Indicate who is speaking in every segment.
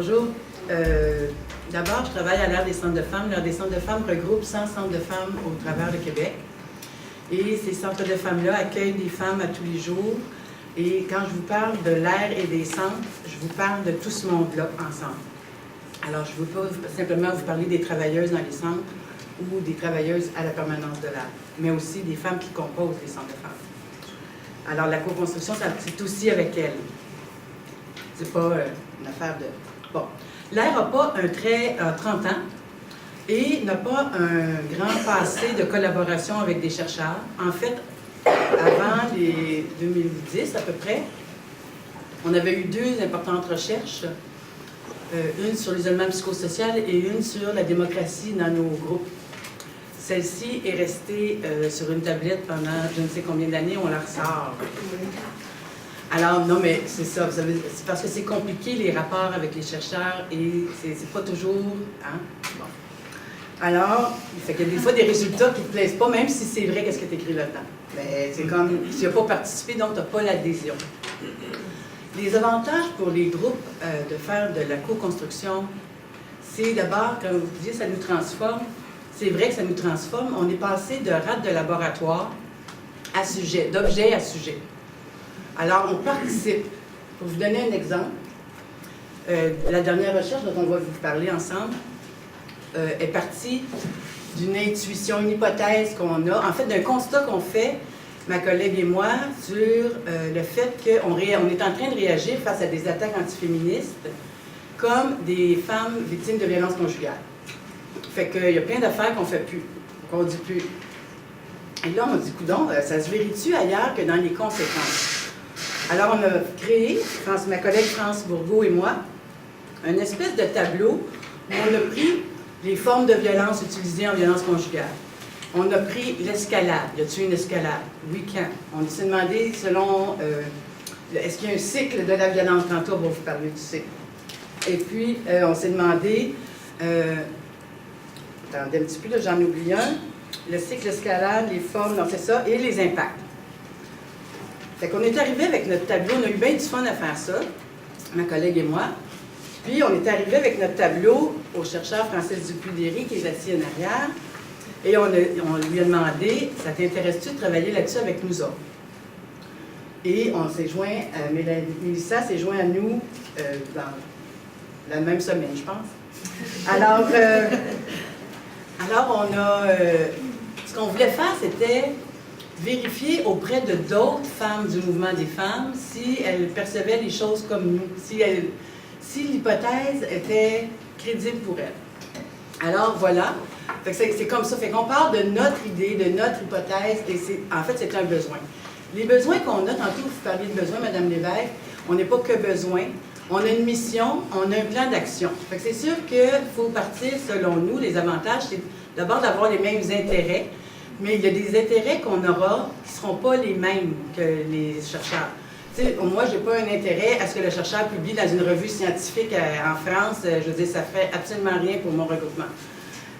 Speaker 1: Bonjour. D'abord, je travaille à l'Aire des centres de femmes. L'Aire des centres de femmes regroupe 100 centres de femmes au travers du Québec. Et ces centres de femmes-là accueillent des femmes à tous les jours. Et quand je vous parle de l'Aire et des centres, je vous parle de tout ce monde-là ensemble. Alors, je ne veux pas simplement vous parler des travailleuses dans les centres ou des travailleuses à la permanence de l'Aire, mais aussi des femmes qui composent les centres de femmes. Alors, la co-construction, c'est aussi avec elles. C'est pas une affaire de... Bon. L'Aire n'a pas un trait à 30 ans et n'a pas un grand passé de collaboration avec des chercheurs. En fait, avant les 2010 à peu près, on avait eu deux importantes recherches, une sur l'isolement psychosocial et une sur la démocratie dans nos groupes. Celle-ci est restée sur une tablette pendant je ne sais combien d'années, on la ressort. Alors, non, mais c'est ça, c'est parce que c'est compliqué les rapports avec les chercheurs et c'est pas toujours... Hein? Bon. Alors, il fait qu'il y a des fois des résultats qui ne te plaisent pas, même si c'est vrai qu'est-ce que tu écris là-dedans. Mais c'est comme, tu n'as pas participé, donc tu n'as pas l'adhésion. Les avantages pour les groupes de faire de la co-construction, c'est d'abord, comme vous disiez, ça nous transforme. C'est vrai que ça nous transforme. On est passé de rate de laboratoire à sujet, d'objet à sujet. Alors, on participe. Pour vous donner un exemple, la dernière recherche dont on va vous parler ensemble est partie d'une intuition, une hypothèse qu'on a, en fait d'un constat qu'on fait, ma collègue et moi, sur le fait qu'on est en train de réagir face à des attaques antiféministes comme des femmes victimes de violences conjugales. Fait qu'il y a plein d'affaires qu'on ne fait plus, qu'on ne dit plus. Et là, on dit, coudonc, ça se vérifie ailleurs que dans les conséquences. Alors, on a créé, ma collègue France Bourgault et moi, une espèce de tableau où on a pris les formes de violence utilisées en violence conjugale. On a pris l'escalade. Y a-t-il une escalade? Oui, quand? On s'est demandé selon... est-ce qu'il y a un cycle de la violence? Tantôt, on va vous parler du cycle. Et puis, on s'est demandé... attendez un petit peu, là, j'en oublie un. Le cycle escalade, les formes, non, c'est ça, et les impacts. Fait qu'on est arrivé avec notre tableau, on a eu bien du fun à faire ça, ma collègue et moi. Puis on est arrivé avec notre tableau au chercheur Francis Dupuy-Derry, qui est assis en arrière, et on lui a demandé, ça t'intéresse-tu de travailler là-dessus avec nous autres? Et on s'est joint, Mélissa s'est joint à nous dans la même semaine, je pense. Alors on a, ce qu'on voulait faire, c'était vérifier auprès de d'autres femmes du mouvement des femmes si elles percevaient les choses comme nous, si l'hypothèse était crédible pour elles. Alors voilà, c'est comme ça, fait qu'on part de notre idée, de notre hypothèse, et en fait c'est un besoin. Les besoins qu'on a, tantôt vous parliez de besoins, Mme Lévesque, on n'est pas que besoin, on a une mission, on a un plan d'action. Fait que c'est sûr qu'il faut partir, selon nous, les avantages, c'est d'abord d'avoir les mêmes intérêts, mais il y a des intérêts qu'on aura qui ne seront pas les mêmes que les chercheurs. T'sais, moi, je n'ai pas un intérêt à ce que le chercheur publie dans une revue scientifique en France. Je veux dire, ça ne fait absolument rien pour mon regroupement.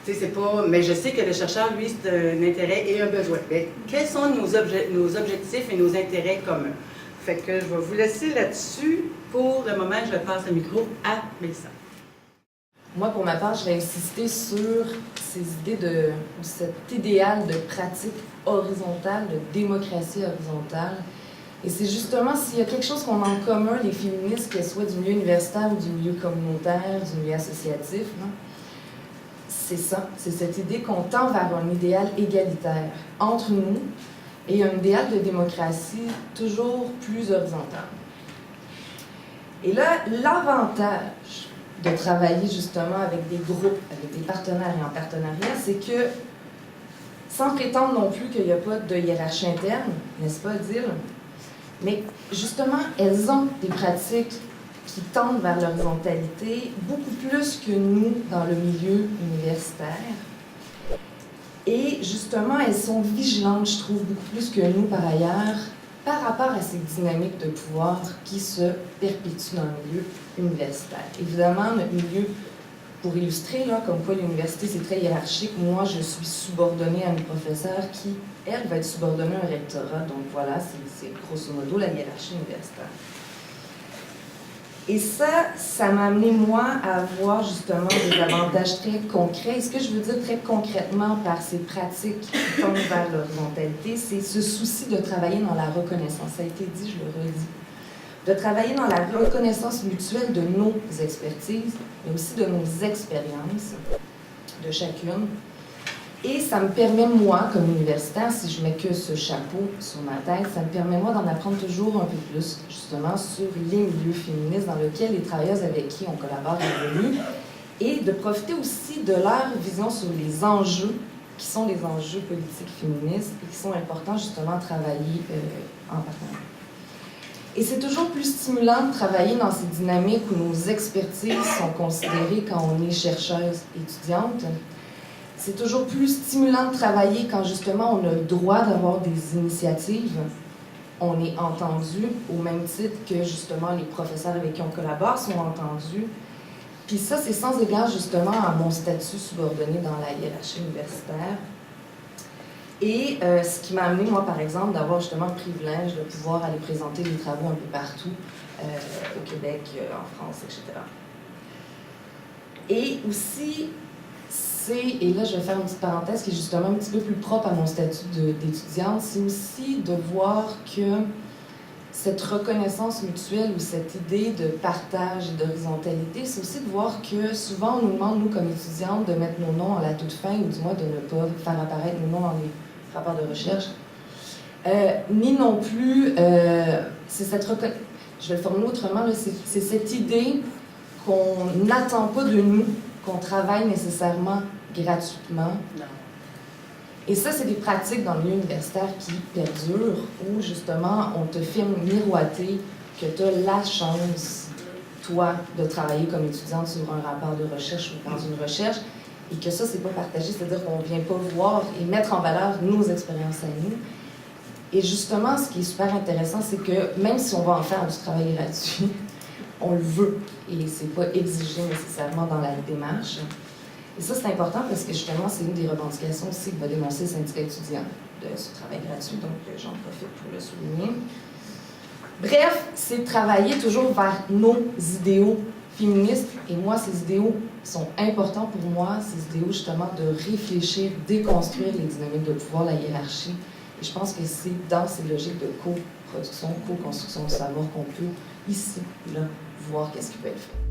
Speaker 1: C'est pas, mais je sais que le chercheur, lui, c'est un intérêt et un besoin. Mais quels sont nos objectifs et nos intérêts communs? Fait que je vais vous laisser là-dessus. Pour le moment, je passe le micro à Mélissa.
Speaker 2: Moi, pour ma part, je vais insister sur ces idées de cet idéal de pratique horizontale, de démocratie horizontale. Et c'est justement s'il y a quelque chose qu'on a en commun, les féministes, qu'elles soient du milieu universitaire ou du milieu communautaire, du milieu associatif, c'est ça, c'est cette idée qu'on tend vers un idéal égalitaire entre nous et un idéal de démocratie toujours plus horizontal. Et là, l'avantage de travailler justement avec des groupes, avec des partenaires et en partenariat, c'est que, sans prétendre non plus qu'il n'y a pas de hiérarchie interne, n'est-ce pas dire, mais justement, elles ont des pratiques qui tendent vers l'horizontalité beaucoup plus que nous dans le milieu universitaire. Et justement, elles sont vigilantes, je trouve, beaucoup plus que nous par ailleurs, par rapport à ces dynamiques de pouvoir qui se perpétuent dans le milieu universitaire. Évidemment, notre milieu, pour illustrer, là, comme quoi l'université, c'est très hiérarchique, moi, je suis subordonnée à une professeure qui, elle, va être subordonnée à un rectorat. Donc voilà, c'est grosso modo la hiérarchie universitaire. Et ça m'a amené, moi, à avoir justement des avantages très concrets. Et ce que je veux dire très concrètement par ces pratiques qui tendent vers l'horizontalité, c'est ce souci de travailler dans la reconnaissance. Ça a été dit, je le redis. De travailler dans la reconnaissance mutuelle de nos expertises, mais aussi de nos expériences, de chacune. Et ça me permet, moi, comme universitaire, si je mets que ce chapeau sur ma tête, ça me permet, moi, d'en apprendre toujours un peu plus, justement, sur les milieux féministes dans lesquels les travailleuses avec qui on collabore évoluent, et de profiter aussi de leur vision sur les enjeux, qui sont les enjeux politiques féministes, et qui sont importants, justement, à travailler en partenariat. Et c'est toujours plus stimulant de travailler dans ces dynamiques où nos expertises sont considérées quand on est chercheuse étudiante. C'est toujours plus stimulant de travailler quand, justement, on a le droit d'avoir des initiatives. On est entendu au même titre que, justement, les professeurs avec qui on collabore sont entendus. Puis ça, c'est sans égard, justement, à mon statut subordonné dans la hiérarchie universitaire. Et ce qui m'a amené, moi, par exemple, d'avoir justement le privilège de pouvoir aller présenter des travaux un peu partout, au Québec, en France, etc. Et aussi, et là je vais faire une petite parenthèse qui est justement un petit peu plus propre à mon statut d'étudiante, c'est aussi de voir que cette reconnaissance mutuelle ou cette idée de partage et d'horizontalité, c'est aussi de voir que souvent on nous demande, nous comme étudiantes, de mettre nos noms à la toute fin ou du moins de ne pas faire apparaître nos noms dans les rapports de recherche. Ni non plus, c'est cette je vais le formuler autrement, c'est cette idée qu'on n'attend pas de nous qu'on travaille nécessairement gratuitement.
Speaker 1: Non.
Speaker 2: Et ça, c'est des pratiques dans le milieu universitaire qui perdurent, où justement, on te fait miroiter que tu as la chance, toi, de travailler comme étudiante sur un rapport de recherche ou dans une recherche, et que ça, c'est pas partagé, c'est-à-dire qu'on vient pas voir et mettre en valeur nos expériences à nous. Et justement, ce qui est super intéressant, c'est que même si on va en faire du travail gratuit, on le veut, et c'est pas exigé nécessairement dans la démarche. Et ça, c'est important parce que justement, c'est une des revendications aussi que va dénoncer le syndicat étudiant de ce travail gratuit, donc j'en profite pour le souligner. Bref, c'est de travailler toujours vers nos idéaux féministes, et moi, ces idéaux sont importants pour moi, ces idéaux justement de réfléchir, déconstruire les dynamiques de pouvoir, la hiérarchie, et je pense que c'est dans ces logiques de coproduction, co-construction de savoir qu'on peut, ici, là, voir qu'est-ce qui peut être fait.